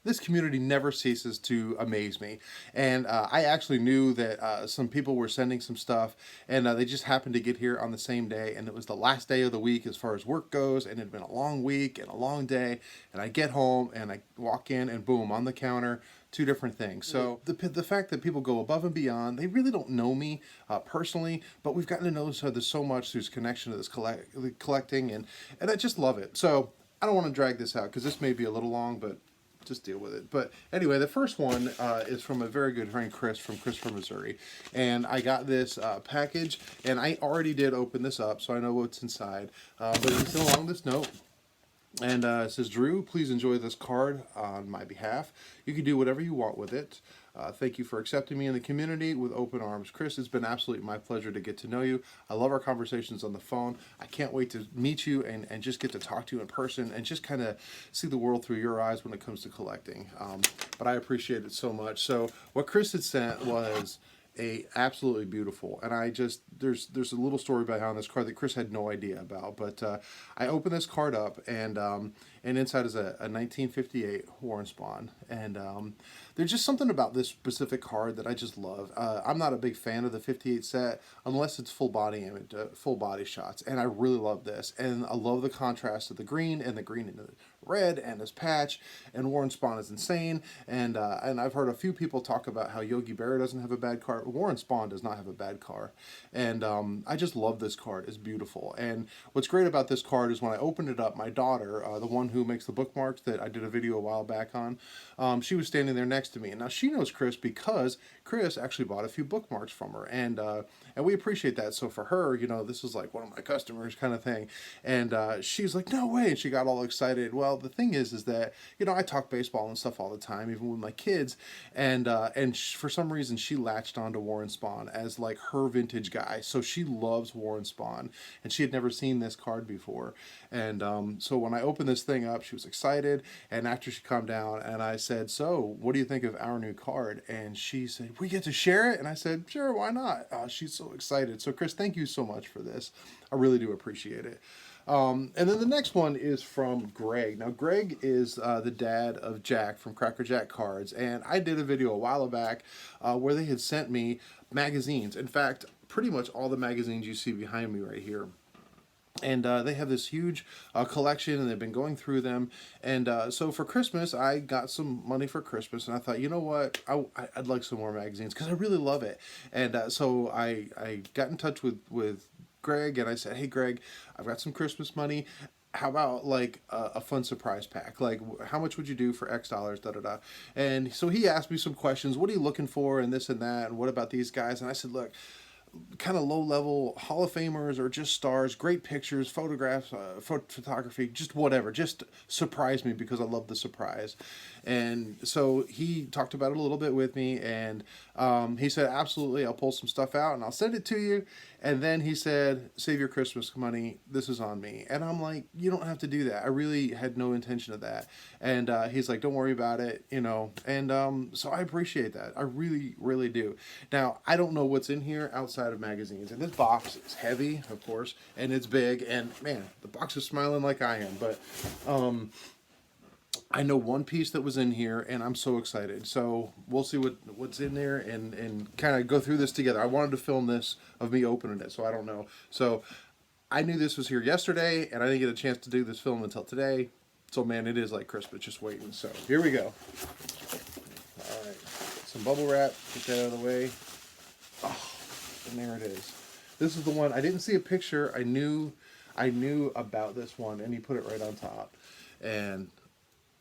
this community never ceases to amaze me. And I actually knew that some people were sending some stuff, and they just happened to get here on the same day. And it was the last day of the week as far as work goes, and it had been a long week and a long day. And I get home and I walk in, and boom, on the counter, two different things. So the fact that people go above and beyond, they really don't know me personally, but we've gotten to know each other so much through this connection to this collecting, and I just love it. So I don't want to drag this out because this may be a little long, but just deal with it. But anyway, the first one is from a very good friend, Chris, from Christopher, Missouri. And I got this package, and I already did open this up, so I know what's inside. But it's still along this note. And it says, Drew, please enjoy this card on my behalf. You can do whatever you want with it. Thank you for accepting me in the community with open arms. Chris, it's been absolutely my pleasure to get to know you. I love our conversations on the phone. I can't wait to meet you and just get to talk to you in person and just kind of see the world through your eyes when it comes to collecting. But I appreciate it so much. So what Chris had sent was absolutely beautiful, and I just there's a little story behind this card that Chris had no idea about, but I opened this card up, and inside is a 1958 Warren Spawn, and there's just something about this specific card that I just love. I'm not a big fan of the 58 set unless it's full body image, full body shots, and I really love this, and I love the contrast of the green and the red and his patch, and Warren Spawn is insane, and I've heard a few people talk about how Yogi Berra doesn't have a bad card. Warren Spawn does not have a bad card, and I just love this card. It's beautiful, and what's great about this card is when I opened it up, my daughter, the one who makes the bookmarks that I did a video a while back on, she was standing there next to me, and now she knows Chris because Chris actually bought a few bookmarks from her, and we appreciate that. So for her, you know, this is like one of my customers kind of thing, and she's like, no way, and she got all excited. Well, the thing is that, you know, I talk baseball and stuff all the time, even with my kids, and for some reason she latched onto Warren Spawn as like her vintage guy, so she loves Warren Spawn, and she had never seen this card before, and so when I opened this thing up, she was excited, and after she calmed down, and I said, so what do you think of our new card? And she said, we get to share it, and I said, sure, why not? She's so excited. So Chris, thank you so much for this. I really do appreciate it. And then the next one is from Greg. Now, Greg is the dad of Jack from Cracker Jack Cards, and I did a video a while back where they had sent me magazines. In fact, pretty much all the magazines you see behind me right here. And they have this huge collection, and they've been going through them. And so for Christmas, I got some money for Christmas, and I thought, you know what, I'd like some more magazines because I really love it. And so I got in touch with Greg, and I said, hey, Greg, I've got some Christmas money. How about like a fun surprise pack? Like, how much would you do for X dollars, da da da? And so he asked me some questions. What are you looking for, and this and that, and what about these guys? And I said, look, kind of low-level Hall of Famers or just stars, great pictures, photographs, photography, just whatever. Just surprise me because I love the surprise. And so he talked about it a little bit with me, and he said, absolutely, I'll pull some stuff out and I'll send it to you. And then he said, save your Christmas money, this is on me. And I'm like, you don't have to do that. I really had no intention of that. And he's like, don't worry about it, you know. And so I appreciate that. I really, really do. Now, I don't know what's in here outside of magazines. And this box is heavy, of course, and it's big. And man, the box is smiling like I am. But I know one piece that was in here, and I'm so excited. So we'll see what's in there and kind of go through this together. I wanted to film this of me opening it, so I don't know. So I knew this was here yesterday, and I didn't get a chance to do this film until today. So, man, it is like Christmas, just waiting. So here we go. All right, some bubble wrap. Get that out of the way. Oh, and there it is. This is the one. I didn't see a picture. I knew about this one, and he put it right on top. And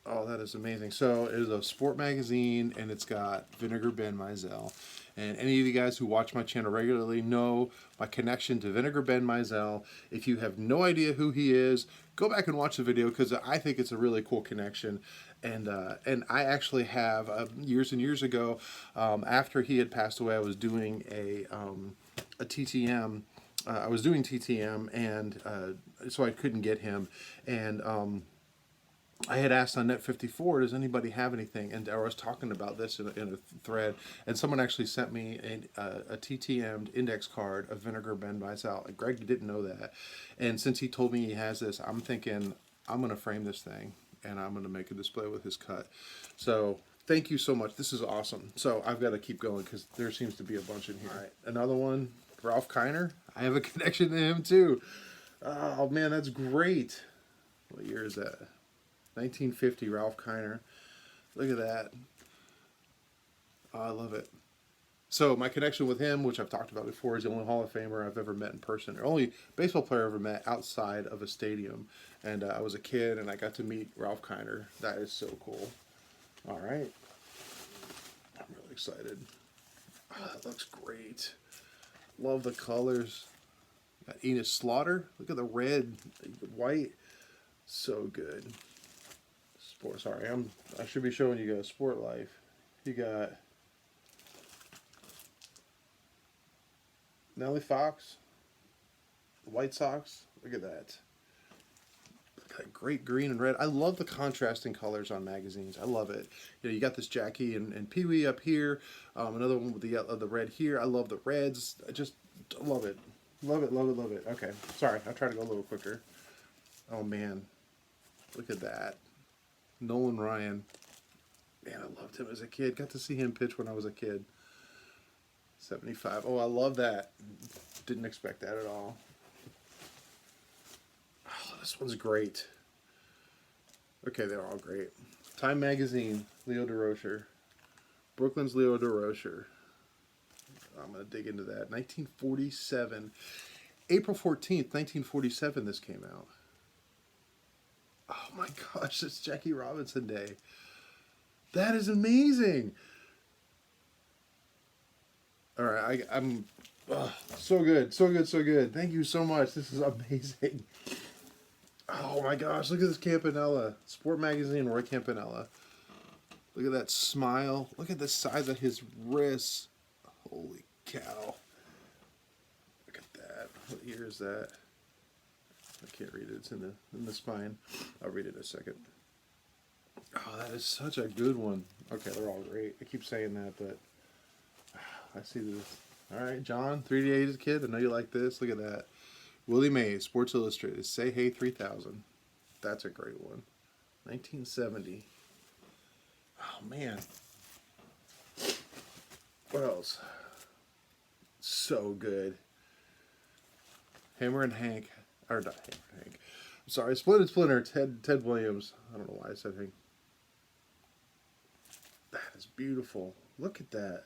oh, that is amazing. So it is a sport magazine, and it's got Vinegar Ben Mizell. And any of you guys who watch my channel regularly know my connection to Vinegar Ben Mizell. If you have no idea who he is, go back and watch the video because I think it's a really cool connection. And I actually have, years and years ago, after he had passed away, I was doing a TTM. I was doing TTM, and so I couldn't get him. And I had asked on Net54, does anybody have anything? And I was talking about this in a thread, and someone actually sent me a TTM'd index card of Vinegar Ben Mizell. Like, Greg didn't know that. And since he told me he has this, I'm thinking, I'm going to frame this thing. and I'm going to make a display with his cut. So thank you so much. This is awesome. So I've got to keep going because there seems to be a bunch in here. All right, another one, Ralph Kiner. I have a connection to him too. Oh man, that's great. What year is that? 1950, Ralph Kiner. Look at that. Oh, I love it. So my connection with him, which I've talked about before, is the only Hall of Famer I've ever met in person, or only baseball player I've ever met outside of a stadium. And I was a kid, and I got to meet Ralph Kiner. That is so cool. All right. I'm really excited. Oh, that looks great. Love the colors. Got Enos Slaughter. Look at the red, white. So good. Sport. Sorry, I should be showing you guys Sport Life. You got Nellie Fox, the White Sox. Look at that. Look at that great green and red. I love the contrasting colors on magazines. I love it. You know, you got this Jackie and Pee Wee up here. Another one with the red here. I love the reds. I just love it. Love it, love it, love it. Okay, sorry. I'll try to go a little quicker. Oh, man. Look at that. Nolan Ryan. Man, I loved him as a kid. Got to see him pitch when I was a kid. 75. Oh, I love that. Didn't expect that at all. Oh, this one's great. Okay, they're all great. Time Magazine, Leo DeRocher. Brooklyn's Leo DeRocher. I'm going to dig into that. 1947. April 14th, 1947, this came out. Oh my gosh, it's Jackie Robinson Day. That is amazing. All right, I'm so good, so good, so good. Thank you so much. This is amazing. Oh my gosh, look at this Campanella. Sport Magazine, Roy Campanella. Look at that smile. Look at the size of his wrists. Holy cow. Look at that. What year is that? I can't read it. It's in the spine. I'll read it in a second. Oh, that is such a good one. Okay, they're all great. I keep saying that, but I see this. All right, John, 3D as a kid. I know you like this. Look at that. Willie Mays, Sports Illustrated. Say Hey 3000. That's a great one. 1970. Oh, man. What else? So good. Hammer and Hank. Or not Hammer and Hank. I'm sorry. Splinter. Ted Williams. I don't know why I said Hank. That is beautiful. Look at that.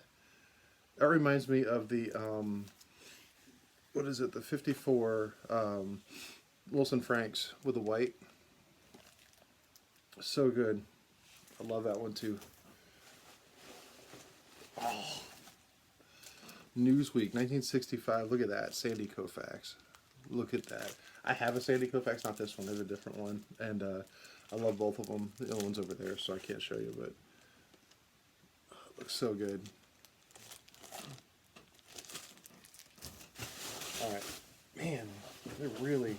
That reminds me of the, what is it? The 54 Wilson Franks with the white. So good. I love that one too. Oh. Newsweek, 1965. Look at that. Sandy Koufax. Look at that. I have a Sandy Koufax, not this one. There's a different one. And I love both of them. The other one's over there, so I can't show you, but it looks so good. All right. Man, they're really...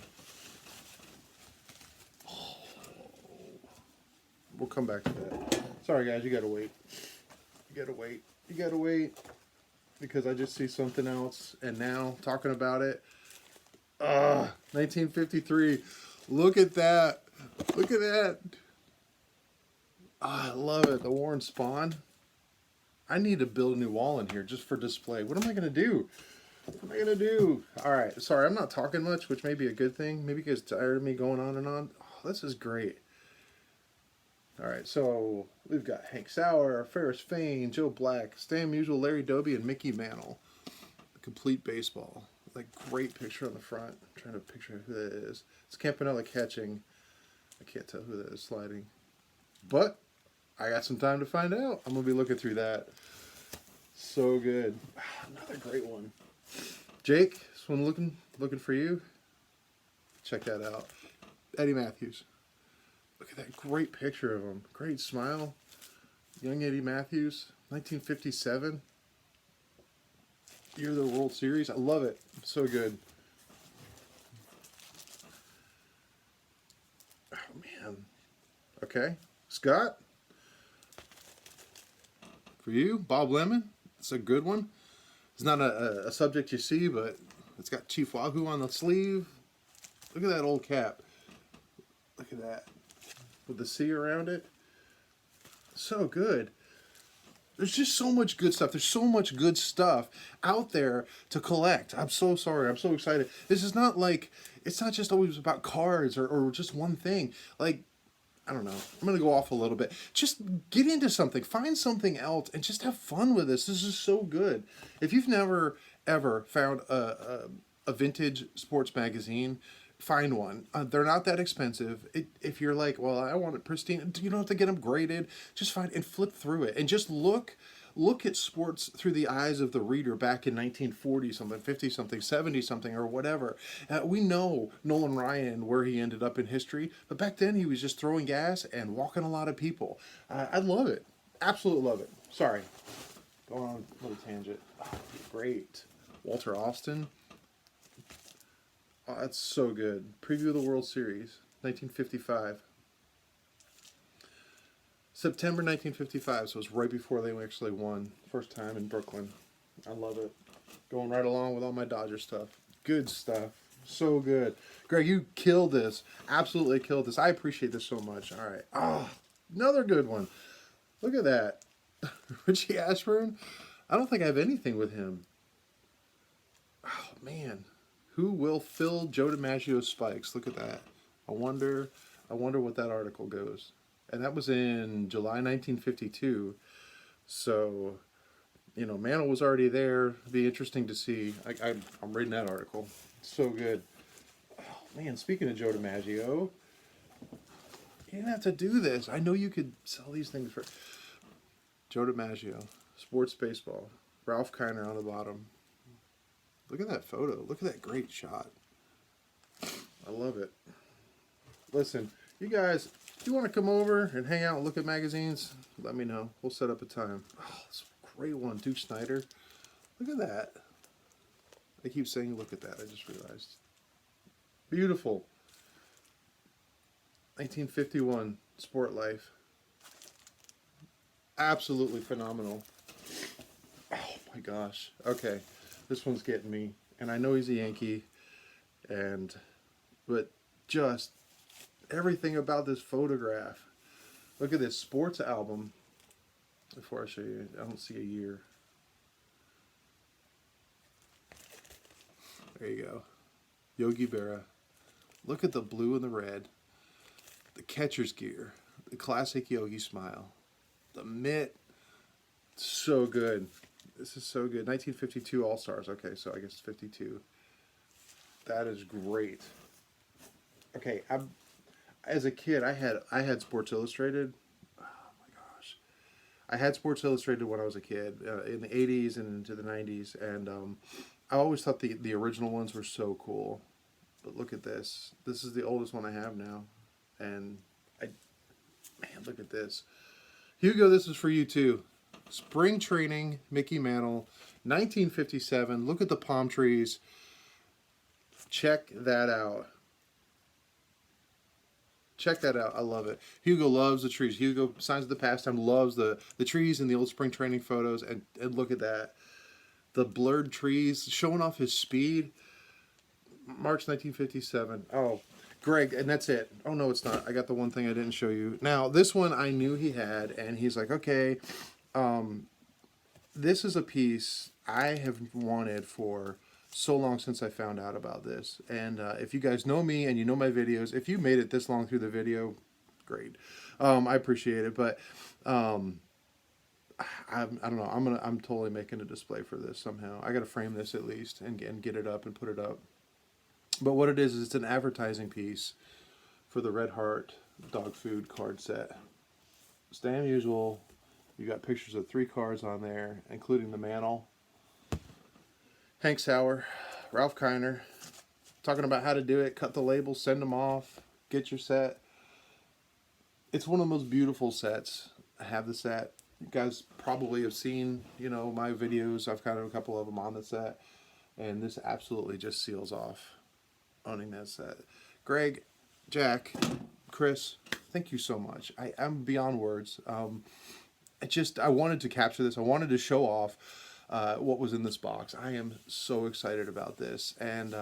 Oh. We'll come back to that. Sorry, guys. You got to wait. You got to wait. You got to wait. Because I just see something else. And now, talking about it. 1953. Look at that. Look at that. I love it. The Warren Spahn. I need to build a new wall in here just for display. What am I going to do? What am I going to do? All right. Sorry, I'm not talking much, which may be a good thing. Maybe you guys tired of me going on and on. Oh, this is great. All right. So we've got Hank Sauer, Ferris Fain, Joe Black, Stan Musial, Larry Doby, and Mickey Mantle. The complete baseball. Like, great picture on the front. I'm trying to picture who that is. It's Campanella catching. I can't tell who that is sliding. But I got some time to find out. I'm going to be looking through that. So good. Another great one. Jake, this one looking for you. Check that out. Eddie Matthews. Look at that great picture of him. Great smile. Young Eddie Matthews. 1957. Year of the World Series. I love it. So good. Oh, man. Okay. Scott? For you, Bob Lemon. It's a good one. It's not a subject you see, but it's got Chief Wahoo on the sleeve. Look at that old cap. Look at that. with the sea around it. So good. There's just so much good stuff. There's so much good stuff out there to collect. I'm so sorry. I'm so excited. This is not like, it's not just always about cards or just one thing. Like, I don't know. I'm going to go off a little bit. Just get into something. Find something else and just have fun with this. This is so good. If you've never, ever found a vintage sports magazine, find one. They're not that expensive. If you're like, well, I want it pristine, you don't have to get them graded. Just find and flip through it and just look at sports through the eyes of the reader back in 1940 something, 50 something, 70 something, or whatever. We know Nolan Ryan, where he ended up in history, but back then he was just throwing gas and walking a lot of people. I love it. Absolutely love it. Sorry. Going on a little tangent. Oh, great. Walter Austin. Oh, that's so good. Preview of the World Series, 1955. September 1955, so it was right before they actually won. First time in Brooklyn. I love it. Going right along with all my Dodger stuff. Good stuff. So good. Greg, you killed this. Absolutely killed this. I appreciate this so much. All right. Oh, another good one. Look at that. Richie Ashburn. I don't think I have anything with him. Oh, man. Who will fill Joe DiMaggio's spikes? Look at that. I wonder what that article goes. And that was in July 1952. So, Mantle was already there. It'd be interesting to see. I'm reading that article. So good. Oh, man, speaking of Joe DiMaggio, you didn't have to do this. I know you could sell these things for... Joe DiMaggio, sports baseball. Ralph Kiner on the bottom. Look at that photo. Look at that great shot. I love it. Listen, you guys, if you want to come over and hang out and look at magazines, let me know. We'll set up a time. Oh, it's a great one. Duke Snider. Look at that. I keep saying look at that. I just realized. Beautiful. 1951 Sport Life. Absolutely phenomenal. Oh my gosh. Okay. This one's getting me, and I know he's a Yankee, but just everything about this photograph. Look at this sports album. Before I show you, I don't see a year. There you go. Yogi Berra. Look at the blue and the red. The catcher's gear. The classic Yogi smile. The mitt. So good. This is so good. 1952 All-Stars. Okay, so I guess it's 52. That is great. Okay, as a kid, I had Sports Illustrated. Oh my gosh. I had Sports Illustrated when I was a kid, in the 80s and into the 90s, and I always thought the original ones were so cool. But look at this. This is the oldest one I have now. And man, look at this. Hugo, this is for you too. Spring Training, Mickey Mantle, 1957. Look at the palm trees. Check that out. Check that out. I love it. Hugo loves the trees. Hugo, Signs of the Pastime, loves the trees and the old spring training photos. And look at that. The blurred trees showing off his speed. March 1957. Oh, Greg, and that's it. Oh, no, it's not. I got the one thing I didn't show you. Now, this one I knew he had, and he's like, okay, this is a piece I have wanted for so long since I found out about this. And if you guys know me and you know my videos, if you made it this long through the video, great. I appreciate it. But I don't know. I'm totally making a display for this somehow. I got to frame this at least and get it up and put it up. But what it is it's an advertising piece for the Red Heart dog food card set. Stay unusual. You got pictures of 3 cards on there, including the Mantle. Hank Sauer, Ralph Kiner, talking about how to do it, cut the labels, send them off, get your set. It's one of the most beautiful sets. I have the set. You guys probably have seen, my videos. I've got a couple of them on the set. And this absolutely just seals off owning that set. Greg, Jack, Chris, thank you so much. I'm beyond words. I wanted to capture this. I wanted to show off what was in this box. I am so excited about this. And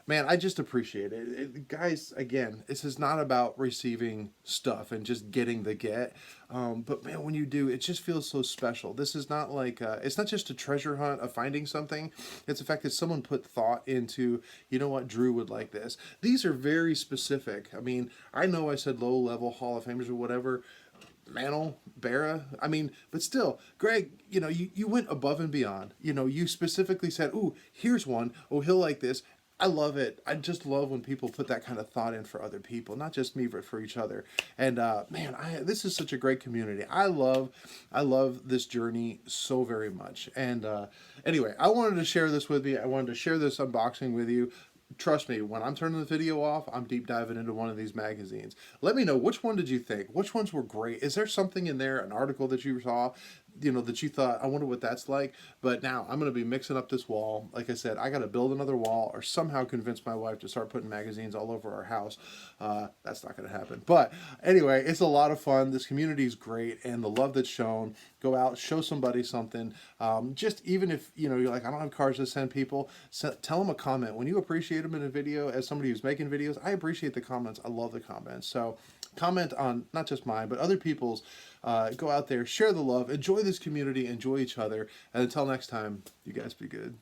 Man, I just appreciate it. Guys, again, this is not about receiving stuff and just getting the get. But man, when you do, it just feels so special. This is not like, it's not just a treasure hunt of finding something. It's the fact that someone put thought into, you know what, Drew would like this. These are very specific. I mean, I know I said low level Hall of Famers or whatever, Mantle, Barra. I mean, but still, Greg, you went above and beyond. You specifically said, "Ooh, here's one. Oh, he'll like this." I love it. I just love when people put that kind of thought in for other people, not just me, but for each other. And man, this is such a great community. I love this journey so very much. And anyway, I wanted to share this with you. I wanted to share this unboxing with you. Trust me, when I'm turning the video off, I'm deep diving into one of these magazines. Let me know, which one did you think? Which ones were great? Is there something in there, an article that you saw, that you thought, I wonder what that's like? But now I'm going to be mixing up this wall. Like I said, I got to build another wall or somehow convince my wife to start putting magazines all over our house. That's not going to happen. But anyway, it's a lot of fun. This community is great, and the love that's shown. Go out, show somebody something. Just even if you're like, I don't have cars to send people, tell them a comment. When you appreciate them in a video, as somebody who's making videos, I appreciate the comments. I love the comments. So comment on not just mine, but other people's. Go out there, share the love, enjoy this community, enjoy each other. And until next time, you guys be good.